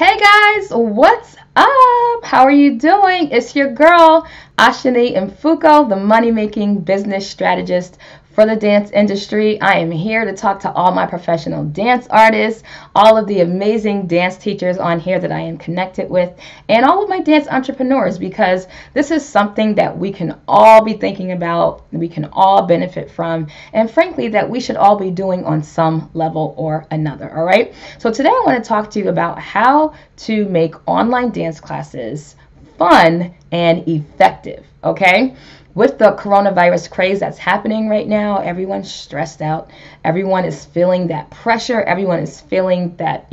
Hey guys, what's up? How are you doing? It's your girl, Ashani Mfuko, the Money-Making Business Strategist for the dance industry. I am here to talk to all my professional dance artists, all of the amazing dance teachers on here that I am connected with, and all of my dance entrepreneurs, because this is something that we can all be thinking about, we can all benefit from, and frankly, that we should all be doing on some level or another, all right? So today I want to talk to you about how to make online dance classes fun and effective, okay? With the coronavirus craze that's happening right now, everyone's stressed out. Everyone is feeling that pressure. Everyone is feeling that,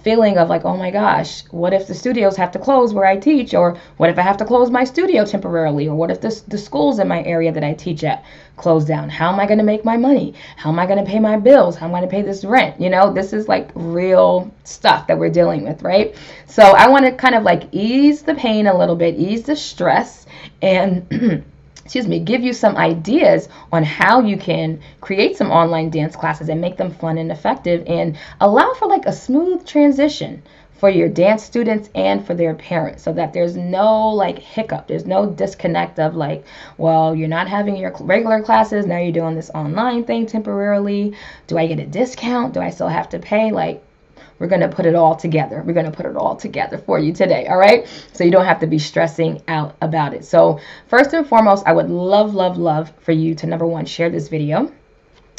feeling of like, oh my gosh, what if the studios have to close where I teach? Or what if I have to close my studio temporarily? Or what if the schools in my area that I teach at close down? How am I going to make my money? How am I going to pay my bills? How am I going to pay this rent? This is like real stuff that we're dealing with, right? So I want to kind of like ease the pain a little bit, ease the stress, and give you some ideas on how you can create some online dance classes and make them fun and effective and allow for like a smooth transition for your dance students and for their parents, so that there's no like hiccup, there's no disconnect of like, well, you're not having your regular classes, now you're doing this online thing temporarily. Do I get a discount? Do I still have to pay? Like, we're going to put it all together. We're going to put it all together for you today, all right? So you don't have to be stressing out about it. So first and foremost, I would love for you to, number one, share this video.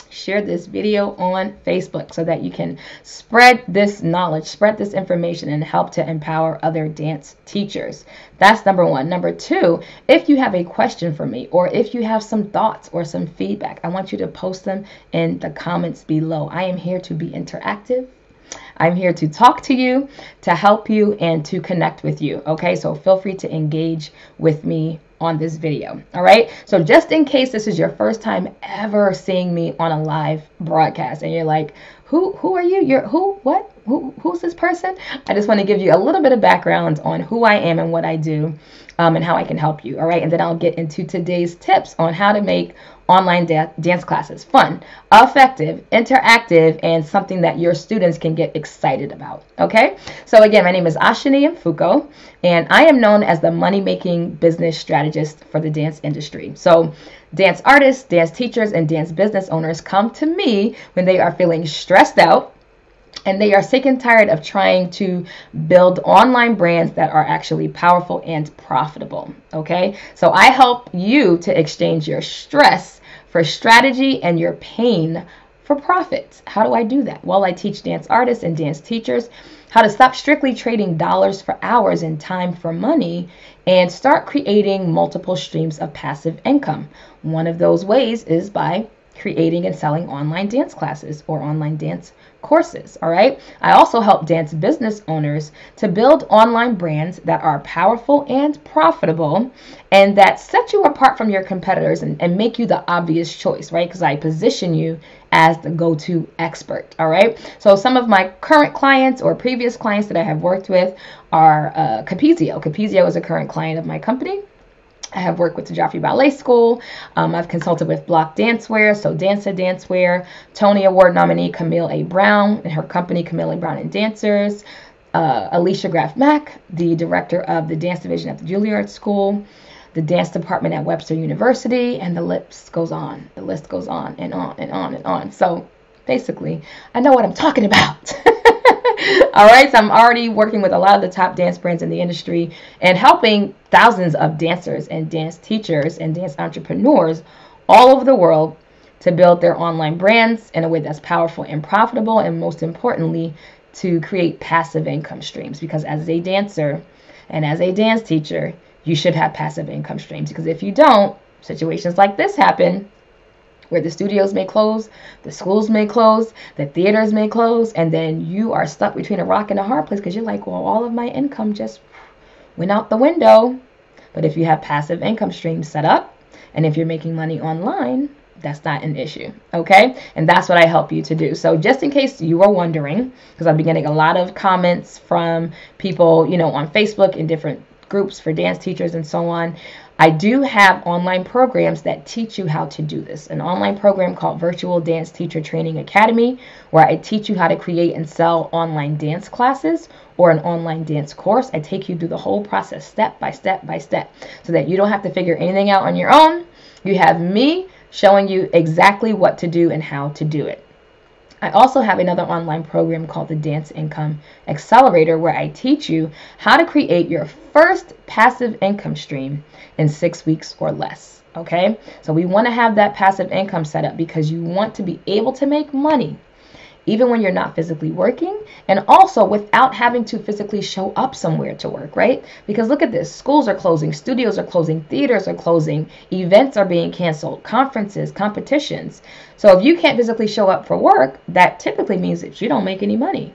Share this video on Facebook so that you can spread this knowledge, spread this information, and help to empower other dance teachers. That's number one. Number two, if you have a question for me, or if you have some thoughts or some feedback, I want you to post them in the comments below. I am here to be interactive. I'm here to talk to you, to help you, and to connect with you, okay? So feel free to engage with me on this video, all right? So just in case this is your first time ever seeing me on a live broadcast and you're like, who are you? Who's this person? I just want to give you a little bit of background on who I am and what I do, and how I can help you, all right? And then I'll get into today's tips on how to make online dance classes fun, effective, interactive, and something that your students can get excited about, okay? So again, my name is Ashani Mfuko, and I am known as the Money-Making Business Strategist for the dance industry. So dance artists, dance teachers, and dance business owners come to me when they are feeling stressed out, and they are sick and tired of trying to build online brands that are actually powerful and profitable, okay? So I help you to exchange your stress for strategy and your pain for profits. How do I do that? Well, I teach dance artists and dance teachers how to stop strictly trading dollars for hours and time for money and start creating multiple streams of passive income. One of those ways is by creating and selling online dance classes or online dance courses, all right? I also help dance business owners to build online brands that are powerful and profitable and that set you apart from your competitors and make you the obvious choice, right? Because I position you as the go-to expert, all right? So some of my current clients or previous clients that I have worked with are Capizio. Capizio is a current client of my company. I have worked with the Joffrey Ballet School. I've consulted with Block Dancewear, so Dancer Dancewear, Tony Award nominee Camille A. Brown and her company Camille A. Brown and Dancers, Alicia Graff Mack, the director of the dance division at the Juilliard School, the dance department at Webster University, and the list goes on. The list goes on and on and on and on. So basically, I know what I'm talking about. All right, so I'm already working with a lot of the top dance brands in the industry and helping thousands of dancers and dance teachers and dance entrepreneurs all over the world to build their online brands in a way that's powerful and profitable, and most importantly, to create passive income streams. Because as a dancer and as a dance teacher, you should have passive income streams, because if you don't, situations like this happen, where the studios may close, the schools may close, the theaters may close, and then you are stuck between a rock and a hard place because you're like, well, all of my income just went out the window. But if you have passive income streams set up, and if you're making money online, that's not an issue, okay? And that's what I help you to do. So just in case you were wondering, because I've been getting a lot of comments from people, on Facebook in different groups for dance teachers and so on, I do have online programs that teach you how to do this. An online program called Virtual Dance Teacher Training Academy, where I teach you how to create and sell online dance classes or an online dance course. I take you through the whole process step by step by step so that you don't have to figure anything out on your own. You have me showing you exactly what to do and how to do it. I also have another online program called the Dance Income Accelerator, where I teach you how to create your first passive income stream in 6 weeks or less. Okay, so we want to have that passive income set up because you want to be able to make money even when you're not physically working, and also without having to physically show up somewhere to work, right? Because look at this, schools are closing, studios are closing, theaters are closing, events are being canceled, conferences, competitions. So if you can't physically show up for work, that typically means that you don't make any money.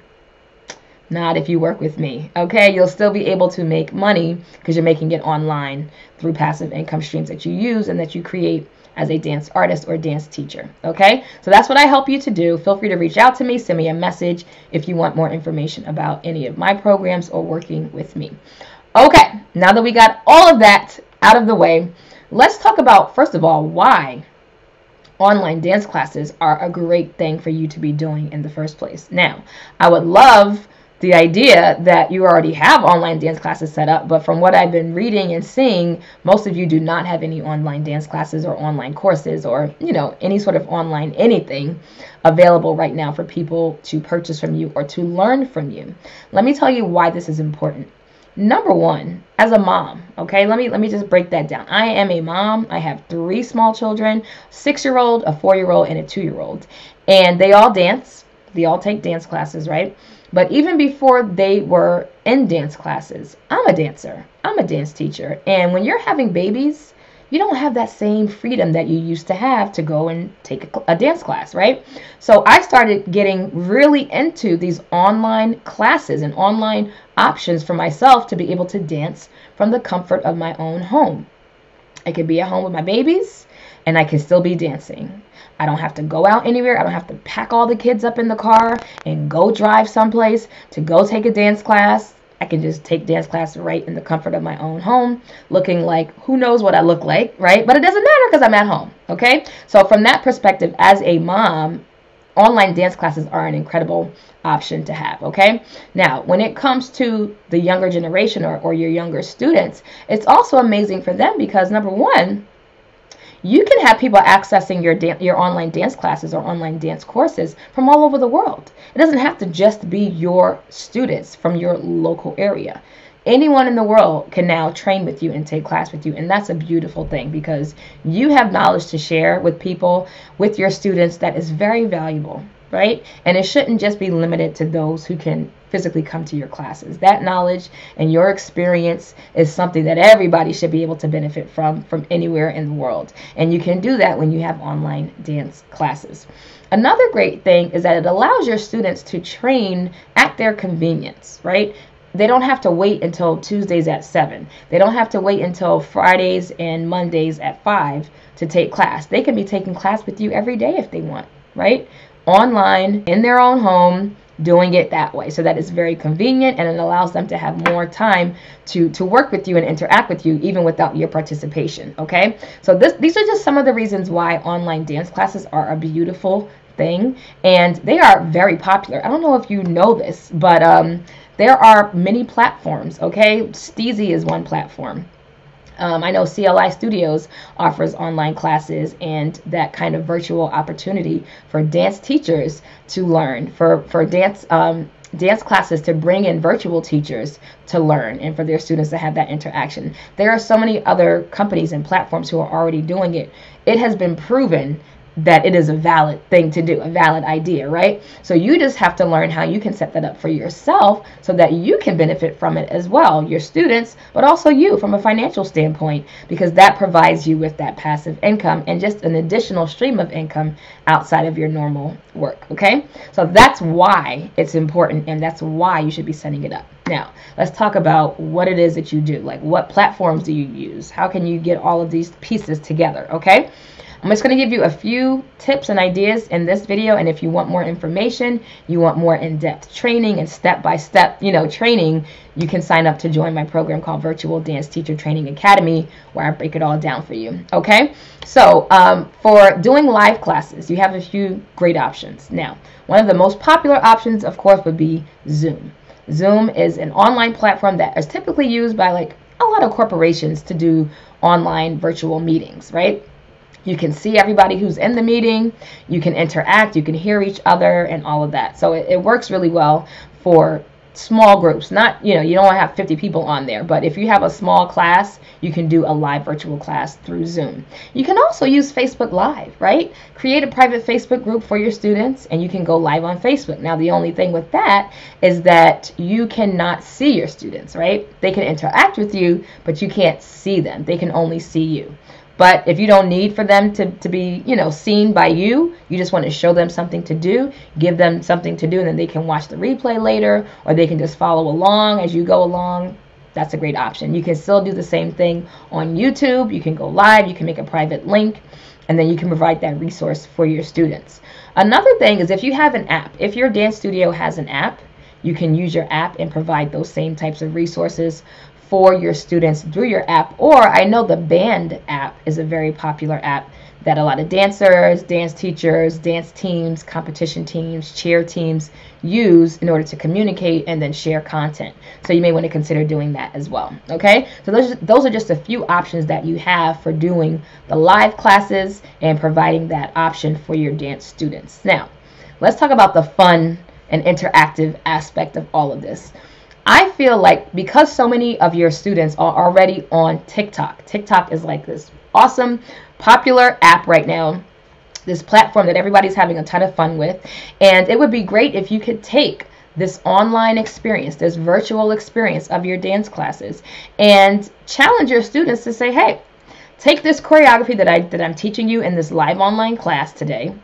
Not if you work with me, okay? You'll still be able to make money because you're making it online through passive income streams that you use and that you create as a dance artist or dance teacher, okay? So that's what I help you to do. Feel free to reach out to me, send me a message if you want more information about any of my programs or working with me. Okay, now that we got all of that out of the way, let's talk about, first of all, why online dance classes are a great thing for you to be doing in the first place. Now, I would love the idea that you already have online dance classes set up, but from what I've been reading and seeing, most of you do not have any online dance classes or online courses or, any sort of online anything available right now for people to purchase from you or to learn from you. Let me tell you why this is important. Number one, as a mom, okay, let me just break that down. I am a mom. I have 3 small children, 6-year-old, a 4-year-old, and a 2-year-old, and they all dance. They all take dance classes, right? But even before they were in dance classes, I'm a dancer. I'm a dance teacher. And when you're having babies, you don't have that same freedom that you used to have to go and take a dance class, right? So I started getting really into these online classes and online options for myself to be able to dance from the comfort of my own home. I could be at home with my babies and I can still be dancing. I don't have to go out anywhere. I don't have to pack all the kids up in the car and go drive someplace to go take a dance class. I can just take dance class right in the comfort of my own home, looking like who knows what I look like, right? But it doesn't matter because I'm at home, okay? So from that perspective, as a mom, online dance classes are an incredible option to have, okay? Now, when it comes to the younger generation or your younger students, it's also amazing for them because, number one, you can have people accessing your online dance classes or online dance courses from all over the world. It doesn't have to just be your students from your local area. Anyone in the world can now train with you and take class with you, and that's a beautiful thing because you have knowledge to share with people, with your students that is very valuable, right? And it shouldn't just be limited to those who can physically come to your classes. That knowledge and your experience is something that everybody should be able to benefit from anywhere in the world. And you can do that when you have online dance classes. Another great thing is that it allows your students to train at their convenience, right? They don't have to wait until Tuesdays at 7. They don't have to wait until Fridays and Mondays at 5 to take class. They can be taking class with you every day if they want, right? Online, in their own home, doing it that way. So that is very convenient and it allows them to have more time to work with you and interact with you even without your participation, okay? So these are just some of the reasons why online dance classes are a beautiful thing and they are very popular. I don't know if you know this, but there are many platforms, okay? Steezy is one platform. I know CLI Studios offers online classes and that kind of virtual opportunity for dance teachers to learn, for dance classes to bring in virtual teachers to learn and for their students to have that interaction. There are so many other companies and platforms who are already doing it. It has been proven that it is a valid thing to do, a valid idea, right? So you just have to learn how you can set that up for yourself so that you can benefit from it as well, your students, but also you from a financial standpoint, because that provides you with that passive income and just an additional stream of income outside of your normal work, okay? So that's why it's important and that's why you should be setting it up. Now, let's talk about what it is that you do. Like, what platforms do you use? How can you get all of these pieces together, okay? I'm just going to give you a few tips and ideas in this video, and if you want more information, you want more in-depth training and step-by-step, training, you can sign up to join my program called Virtual Dance Teacher Training Academy, where I break it all down for you. Okay, so for doing live classes, you have a few great options. Now, one of the most popular options, of course, would be Zoom. Zoom is an online platform that is typically used by like a lot of corporations to do online virtual meetings, right? You can see everybody who's in the meeting, you can interact, you can hear each other and all of that. So it works really well for small groups. Not, you don't want to have 50 people on there, but if you have a small class, you can do a live virtual class through Zoom. You can also use Facebook Live, right? Create a private Facebook group for your students and you can go live on Facebook. Now, the only thing with that is that you cannot see your students, right? They can interact with you, but you can't see them. They can only see you. But if you don't need for them to be, seen by you, you just want to show them something to do, give them something to do, and then they can watch the replay later, or they can just follow along as you go along. That's a great option. You can still do the same thing on YouTube. You can go live, you can make a private link, and then you can provide that resource for your students. Another thing is if you have an app, if your dance studio has an app, you can use your app and provide those same types of resources for your students through your app. Or I know the Band app is a very popular app that a lot of dancers, dance teachers, dance teams, competition teams, cheer teams use in order to communicate and then share content. So you may want to consider doing that as well. Okay, so those are just a few options that you have for doing the live classes and providing that option for your dance students. Now, let's talk about the fun and interactive aspect of all of this. I feel like because so many of your students are already on TikTok, TikTok is like this awesome, popular app right now, this platform that everybody's having a ton of fun with, and it would be great if you could take this online experience, this virtual experience of your dance classes, and challenge your students to say, hey, take this choreography that I'm teaching you in this live online class today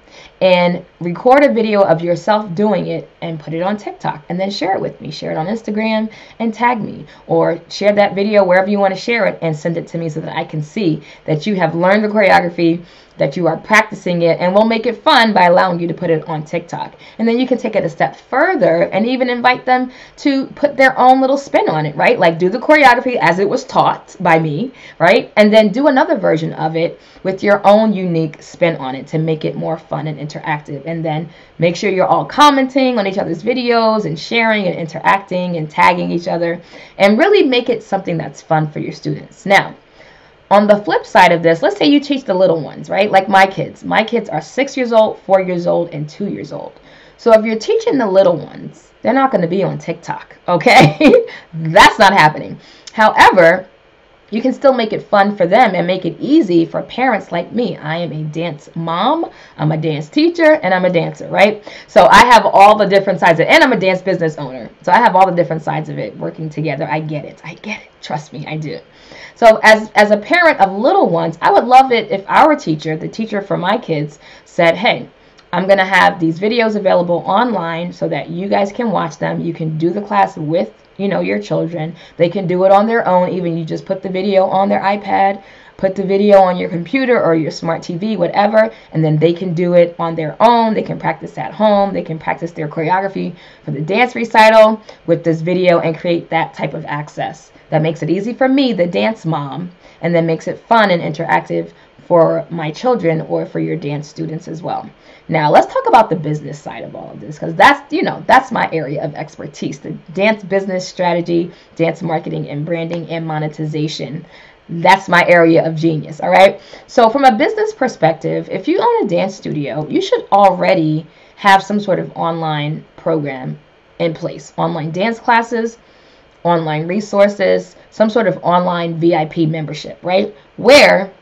and record a video of yourself doing it and put it on TikTok and then share it with me. Share it on Instagram and tag me, or share that video wherever you want to share it and send it to me so that I can see that you have learned the choreography, that you are practicing it, and we'll make it fun by allowing you to put it on TikTok. And then you can take it a step further and even invite them to put their own little spin on it, right? Like do the choreography as it was taught by me, right? And then do another version of it with your own unique spin on it to make it more fun and interactive. And then make sure you're all commenting on each other's videos and sharing and interacting and tagging each other, and really make it something that's fun for your students. Now, on the flip side of this, let's say you teach the little ones, right? Like my kids. My kids are 6 years old, 4 years old, and 2 years old. So if you're teaching the little ones, they're not going to be on TikTok, okay? That's not happening. However, you can still make it fun for them and make it easy for parents like me. I am a dance mom, I'm a dance teacher, and I'm a dancer, right? So I have all the different sides of it, and I'm a dance business owner. So I have all the different sides of it working together. I get it. Trust me, I do. So as a parent of little ones, I would love it if our teacher, the teacher for my kids, said, hey, I'm going to have these videos available online so that you guys can watch them. You can do the class with, your children. They can do it on their own. Even you just put the video on their iPad, put the video on your computer or your smart TV, whatever, and then they can do it on their own. They can practice at home. They can practice their choreography for the dance recital with this video and create that type of access. That makes it easy for me, the dance mom, and then makes it fun and interactive for my children or for your dance students as well. Now, let's talk about the business side of all of this, because that's my area of expertise, the dance business strategy, dance marketing and branding and monetization. That's my area of genius, all right? So from a business perspective, if you own a dance studio, you should already have some sort of online program in place, online dance classes, online resources, some sort of online VIP membership, right? Where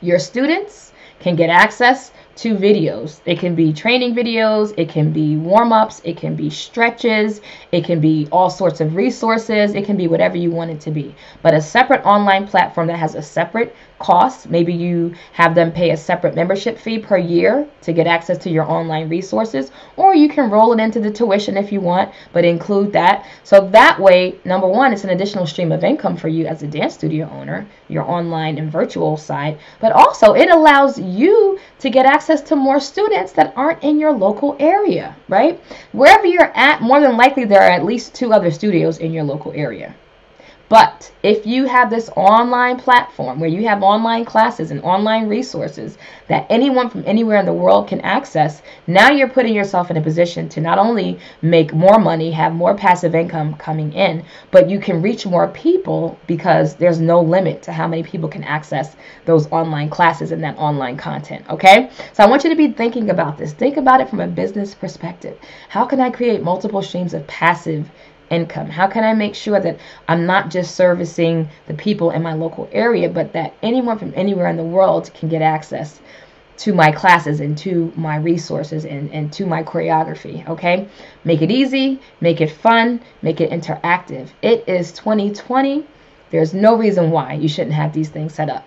your students can get access 2 videos. It can be training videos, it can be warm-ups, it can be stretches, it can be all sorts of resources, it can be whatever you want it to be. But a separate online platform that has a separate cost, maybe you have them pay a separate membership fee per year to get access to your online resources, or you can roll it into the tuition if you want, but include that. So that way, number one, it's an additional stream of income for you as a dance studio owner, your online and virtual side, but also it allows you to get access to more students that aren't in your local area, right? Wherever you're at, more than likely there are at least 2 other studios in your local area. But if you have this online platform where you have online classes and online resources that anyone from anywhere in the world can access, now you're putting yourself in a position to not only make more money, have more passive income coming in, but you can reach more people because there's no limit to how many people can access those online classes and that online content, okay? So I want you to be thinking about this. Think about it from a business perspective. How can I create multiple streams of passive income? How can I make sure that I'm not just servicing the people in my local area, but that anyone from anywhere in the world can get access to my classes and to my resources and to my choreography, okay? Make it easy, make it fun, make it interactive. It is 2020. There's no reason why you shouldn't have these things set up.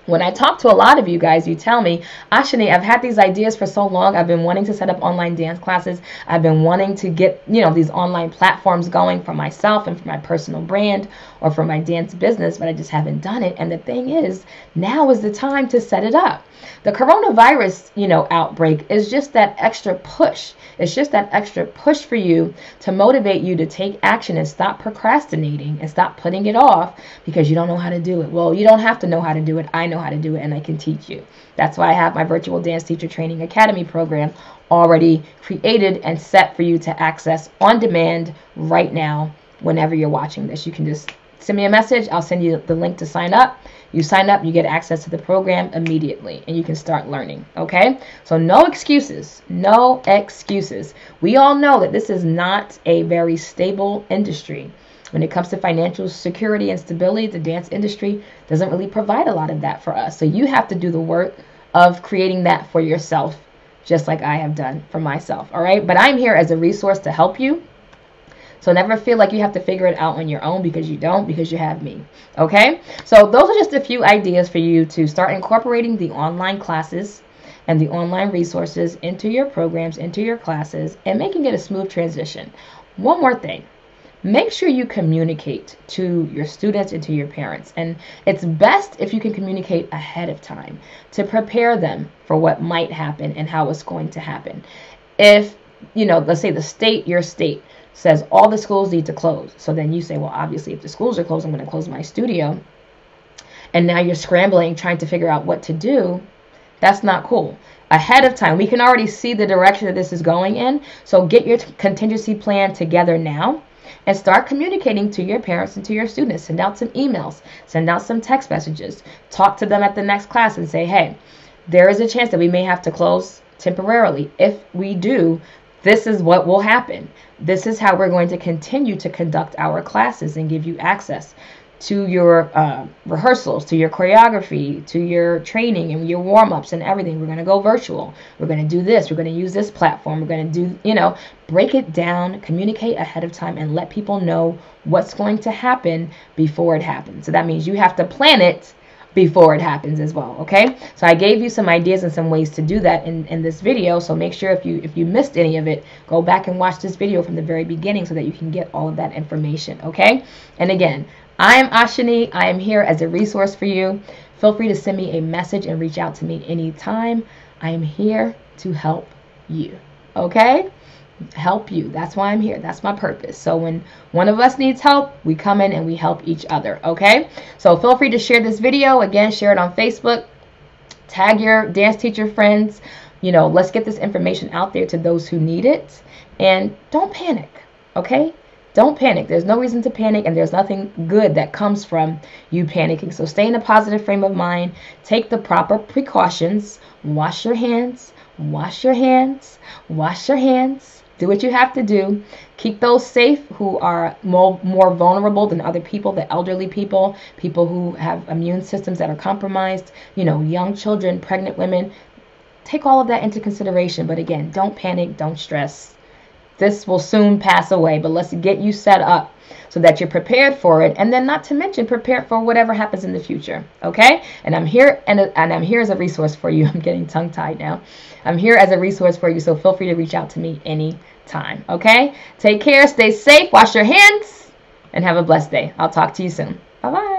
When I talk to a lot of you guys, you tell me, Ashani, I've had these ideas for so long. I've been wanting to set up online dance classes. I've been wanting to get, these online platforms going for myself and for my personal brand or for my dance business, but I just haven't done it. And the thing is, now is the time to set it up. The coronavirus, outbreak is just that extra push. It's just that extra push for you to motivate you to take action and stop procrastinating and stop putting it off because you don't know how to do it. Well, you don't have to know how to do it. I know how to do it and I can teach you. That's why I have my virtual dance teacher training academy program already created and set for you to access on demand right now whenever you're watching this. You can just send me a message. I'll send you the link to sign up. You sign up, you get access to the program immediately, and you can start learning, okay? So no excuses, no excuses. We all know that this is not a very stable industry. When it comes to financial security and stability, the dance industry doesn't really provide a lot of that for us. So you have to do the work of creating that for yourself, just like I have done for myself, all right? But I'm here as a resource to help you. So never feel like you have to figure it out on your own, because you don't, because you have me, okay? So those are just a few ideas for you to start incorporating the online classes and the online resources into your programs, into your classes, and making it a smooth transition. One more thing. Make sure you communicate to your students and to your parents. And it's best if you can communicate ahead of time to prepare them for what might happen and how it's going to happen. If, let's say your state, says all the schools need to close. So then you say, well, obviously, if the schools are closed, I'm going to close my studio. And now you're scrambling, trying to figure out what to do. That's not cool. Ahead of time, we can already see the direction that this is going in. So get your contingency plan together now and start communicating to your parents and to your students. Send out some emails, send out some text messages, talk to them at the next class and say, hey, there is a chance that we may have to close temporarily. If we do, this is what will happen. This is how we're going to continue to conduct our classes and give you access to your rehearsals, to your choreography, to your training and your warm-ups and everything. We're going to go virtual. We're going to do this. We're going to use this platform. We're going to do, break it down, communicate ahead of time, and let people know what's going to happen before it happens. So that means you have to plan it before it happens as well, okay? So I gave you some ideas and some ways to do that in this video, so make sure if you missed any of it, go back and watch this video from the very beginning so that you can get all of that information, okay? And again, I am Ashani. I am here as a resource for you. Feel free to send me a message and reach out to me anytime. I am here to help you, okay? Help you. That's why I'm here. That's my purpose. So when one of us needs help, we come in and we help each other, okay? So feel free to share this video. Again, share it on Facebook. Tag your dance teacher friends. Let's get this information out there to those who need it. And don't panic, okay? Don't panic. There's no reason to panic, and there's nothing good that comes from you panicking. So stay in a positive frame of mind. Take the proper precautions. Wash your hands. Wash your hands. Wash your hands. Do what you have to do. Keep those safe who are more vulnerable than other people, the elderly people, people who have immune systems that are compromised, young children, pregnant women. take all of that into consideration. But again, don't panic, don't stress. This will soon pass away, but let's get you set up so that you're prepared for it, and then not to mention prepared for whatever happens in the future. Okay? And I'm here, and I'm here as a resource for you. I'm getting tongue-tied now. I'm here as a resource for you, so feel free to reach out to me anytime. Okay? Take care, stay safe, wash your hands, and have a blessed day. I'll talk to you soon. Bye-bye.